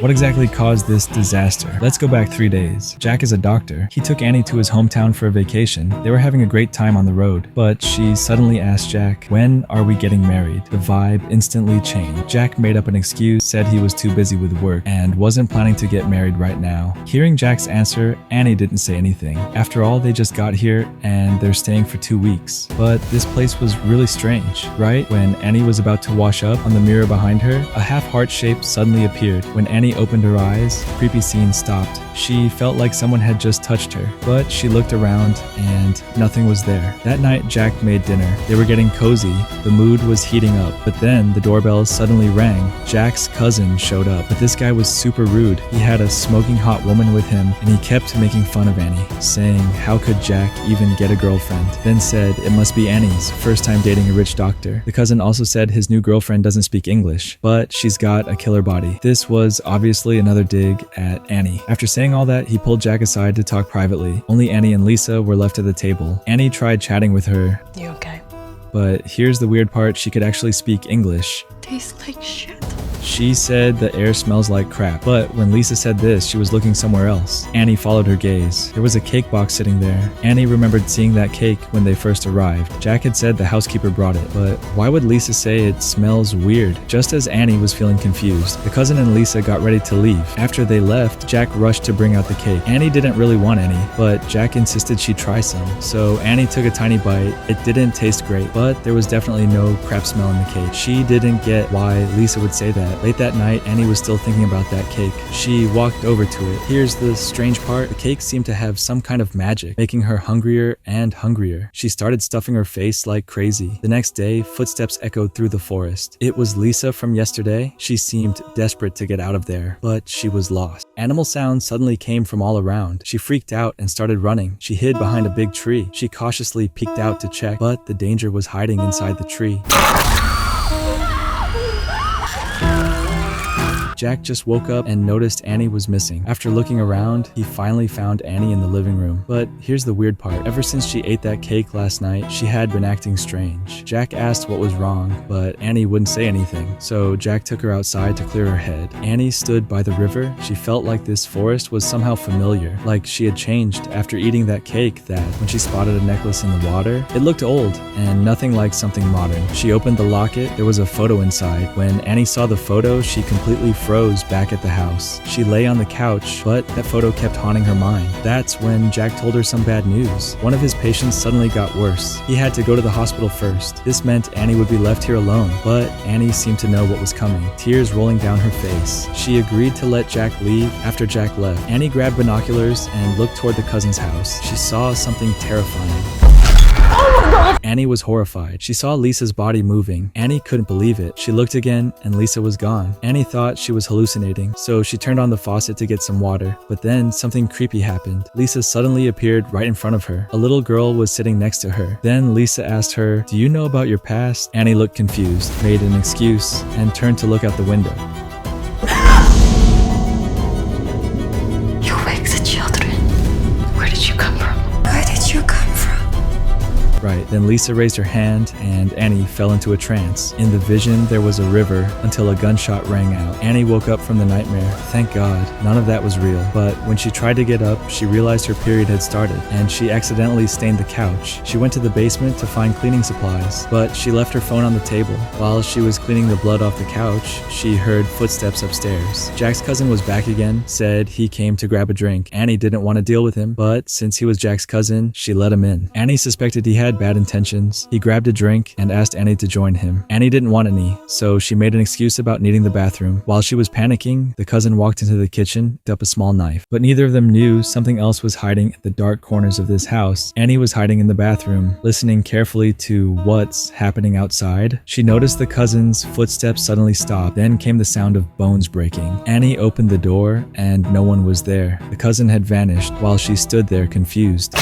What exactly caused this disaster? Let's go back 3 days. Jack is a doctor. He took Annie to his hometown for a vacation. They were having a great time on the road, but she suddenly asked Jack, "When are we getting married?" The vibe instantly changed. Jack made up an excuse, said he was too busy with work and wasn't planning to get married right now. Hearing Jack's answer, Annie didn't say anything. After all, they just got here and they're staying for 2 weeks. But this place was really strange, right? When Annie was about to wash up, on the mirror behind her, a half-heart shape suddenly appeared. When Annie opened her eyes, the creepy scene stopped. She felt like someone had just touched her, but she looked around and nothing was there. That night, Jack made dinner. They were getting cozy. The mood was heating up, but then the doorbell suddenly rang. Jack's cousin showed up, but this guy was super rude. He had a smoking hot woman with him, and he kept making fun of Annie, saying how could Jack even get a girlfriend, then said it must be Annie's first time dating a rich doctor. The cousin also said his new girlfriend doesn't speak English, but she's got a killer body. This was obviously another dig at Annie. After saying all that, he pulled Jack aside to talk privately. Only Annie and Lisa were left at the table. Annie tried chatting with her. You okay? But here's the weird part, she could actually speak English. Tastes like shit. She said the air smells like crap, but when Lisa said this, she was looking somewhere else. Annie followed her gaze. There was a cake box sitting there. Annie remembered seeing that cake when they first arrived. Jack had said the housekeeper brought it, but why would Lisa say it smells weird? Just as Annie was feeling confused, the cousin and Lisa got ready to leave. After they left, Jack rushed to bring out the cake. Annie didn't really want any, but Jack insisted she try some. So Annie took a tiny bite. It didn't taste great, but there was definitely no crap smell in the cake. She didn't get why Lisa would say that. Late that night, Annie was still thinking about that cake. She walked over to it. Here's the strange part. The cake seemed to have some kind of magic, making her hungrier and hungrier. She started stuffing her face like crazy. The next day, footsteps echoed through the forest. It was Lisa from yesterday. She seemed desperate to get out of there, but she was lost. Animal sounds suddenly came from all around. She freaked out and started running. She hid behind a big tree. She cautiously peeked out to check, but the danger was hiding inside the tree. Jack just woke up and noticed Annie was missing. After looking around, he finally found Annie in the living room. But here's the weird part. Ever since she ate that cake last night, she had been acting strange. Jack asked what was wrong, but Annie wouldn't say anything. So Jack took her outside to clear her head. Annie stood by the river. She felt like this forest was somehow familiar, like she had changed after eating that cake, that when she spotted a necklace in the water, it looked old and nothing like something modern. She opened the locket. There was a photo inside. When Annie saw the photo, she completely froze back at the house. She lay on the couch, but that photo kept haunting her mind. That's when Jack told her some bad news. One of his patients suddenly got worse. He had to go to the hospital first. This meant Annie would be left here alone, but Annie seemed to know what was coming, tears rolling down her face. She agreed to let Jack leave after Jack left. Annie grabbed binoculars and looked toward the cousin's house. She saw something terrifying. Annie was horrified. She saw Lisa's body moving. Annie couldn't believe it. She looked again and Lisa was gone. Annie thought she was hallucinating, so she turned on the faucet to get some water. But then something creepy happened. Lisa suddenly appeared right in front of her. A little girl was sitting next to her. Then Lisa asked her, "Do you know about your past?" Annie looked confused, made an excuse, and turned to look out the window. You wake the children. Where did you come from? Where did you come from? Right, then Lisa raised her hand and Annie fell into a trance. In the vision, there was a river until a gunshot rang out. Annie woke up from the nightmare. Thank God, none of that was real. But when she tried to get up, she realized her period had started and she accidentally stained the couch. She went to the basement to find cleaning supplies, but she left her phone on the table. While she was cleaning the blood off the couch, she heard footsteps upstairs. Jack's cousin was back again, said he came to grab a drink. Annie didn't want to deal with him, but since he was Jack's cousin, she let him in. Annie suspected he had bad intentions. He grabbed a drink and asked Annie to join him. Annie didn't want any, so she made an excuse about needing the bathroom. While she was panicking, the cousin walked into the kitchen, picked up a small knife. But neither of them knew something else was hiding in the dark corners of this house. Annie was hiding in the bathroom, listening carefully to what's happening outside. She noticed the cousin's footsteps suddenly stop. Then came the sound of bones breaking. Annie opened the door and no one was there. The cousin had vanished while she stood there confused.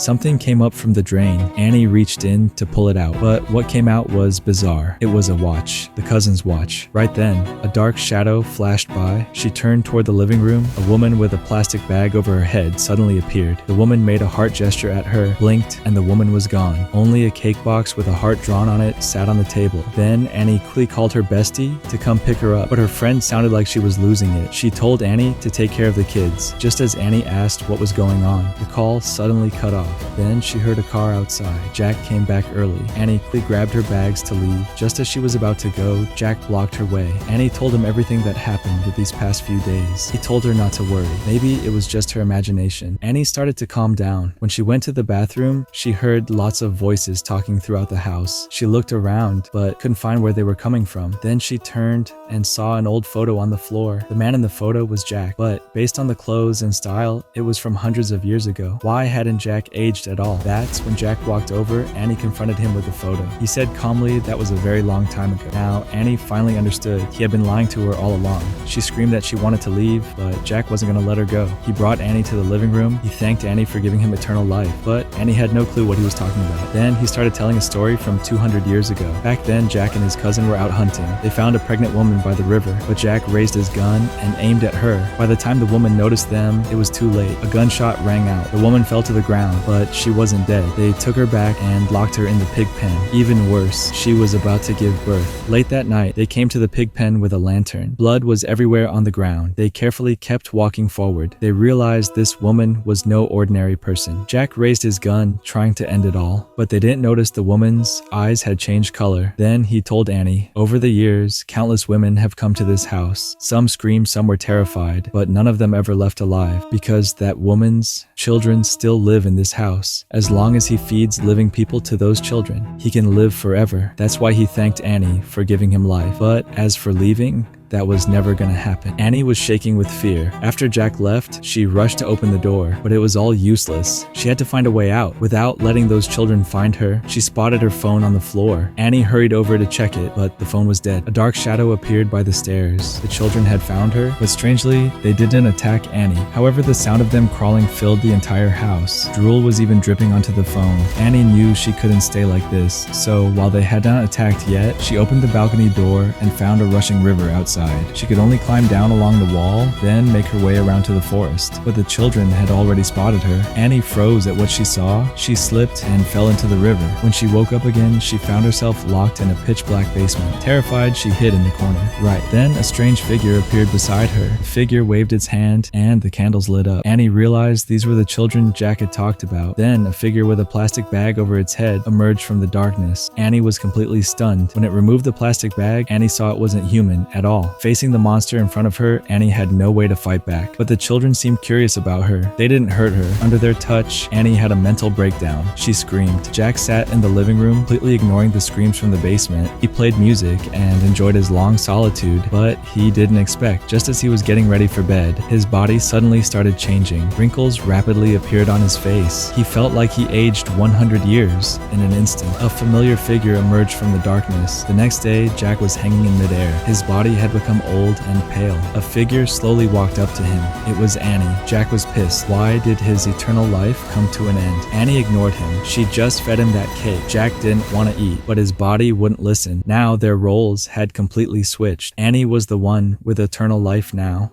Something came up from the drain. Annie reached in to pull it out, but what came out was bizarre. It was a watch, the cousin's watch. Right then, a dark shadow flashed by. She turned toward the living room. A woman with a plastic bag over her head suddenly appeared. The woman made a heart gesture at her, blinked, and the woman was gone. Only a cake box with a heart drawn on it sat on the table. Then Annie quickly called her bestie to come pick her up, but her friend sounded like she was losing it. She told Annie to take care of the kids. Just as Annie asked what was going on, the call suddenly cut off. Then she heard a car outside. Jack came back early. Annie quickly grabbed her bags to leave. Just as she was about to go, Jack blocked her way. Annie told him everything that happened with these past few days. He told her not to worry. Maybe it was just her imagination. Annie started to calm down. When she went to the bathroom, she heard lots of voices talking throughout the house. She looked around, but couldn't find where they were coming from. Then she turned and saw an old photo on the floor. The man in the photo was Jack, but based on the clothes and style, it was from hundreds of years ago. Why hadn't Jack aged at all? That's when Jack walked over. Annie confronted him with the photo. He said calmly that was a very long time ago. Now, Annie finally understood. He had been lying to her all along. She screamed that she wanted to leave, but Jack wasn't going to let her go. He brought Annie to the living room. He thanked Annie for giving him eternal life, but Annie had no clue what he was talking about. Then he started telling a story from 200 years ago. Back then, Jack and his cousin were out hunting. They found a pregnant woman by the river, but Jack raised his gun and aimed at her. By the time the woman noticed them, it was too late. A gunshot rang out. The woman fell to the ground, but she wasn't dead. They took her back and locked her in the pig pen. Even worse, she was about to give birth. Late that night, they came to the pig pen with a lantern. Blood was everywhere on the ground. They carefully kept walking forward. They realized this woman was no ordinary person. Jack raised his gun, trying to end it all, but they didn't notice the woman's eyes had changed color. Then he told Annie, over the years, countless women have come to this house. Some screamed, some were terrified, but none of them ever left alive, because that woman's children still live in this house. As long as he feeds living people to those children, he can live forever. That's why he thanked Annie for giving him life. But as for leaving, that was never gonna happen. Annie was shaking with fear. After Jack left, she rushed to open the door, but it was all useless. She had to find a way out. Without letting those children find her, she spotted her phone on the floor. Annie hurried over to check it, but the phone was dead. A dark shadow appeared by the stairs. The children had found her, but strangely, they didn't attack Annie. However, the sound of them crawling filled the entire house. Drool was even dripping onto the phone. Annie knew she couldn't stay like this, so while they had not attacked yet, she opened the balcony door and found a rushing river outside. She could only climb down along the wall, then make her way around to the forest. But the children had already spotted her. Annie froze at what she saw. She slipped and fell into the river. When she woke up again, she found herself locked in a pitch-black basement. Terrified, she hid in the corner. Right then, a strange figure appeared beside her. The figure waved its hand, and the candles lit up. Annie realized these were the children Jack had talked about. Then, a figure with a plastic bag over its head emerged from the darkness. Annie was completely stunned. When it removed the plastic bag, Annie saw it wasn't human at all. Facing the monster in front of her, Annie had no way to fight back. But the children seemed curious about her. They didn't hurt her. Under their touch, Annie had a mental breakdown. She screamed. Jack sat in the living room, completely ignoring the screams from the basement. He played music and enjoyed his long solitude, but he didn't expect. Just as he was getting ready for bed, his body suddenly started changing. Wrinkles rapidly appeared on his face. He felt like he aged 100 years in an instant. A familiar figure emerged from the darkness. The next day, Jack was hanging in midair. His body had become old and pale. A figure slowly walked up to him. It was Annie. Jack was pissed. Why did his eternal life come to an end? Annie ignored him. She just fed him that cake. Jack didn't want to eat, but his body wouldn't listen. Now their roles had completely switched. Annie was the one with eternal life now.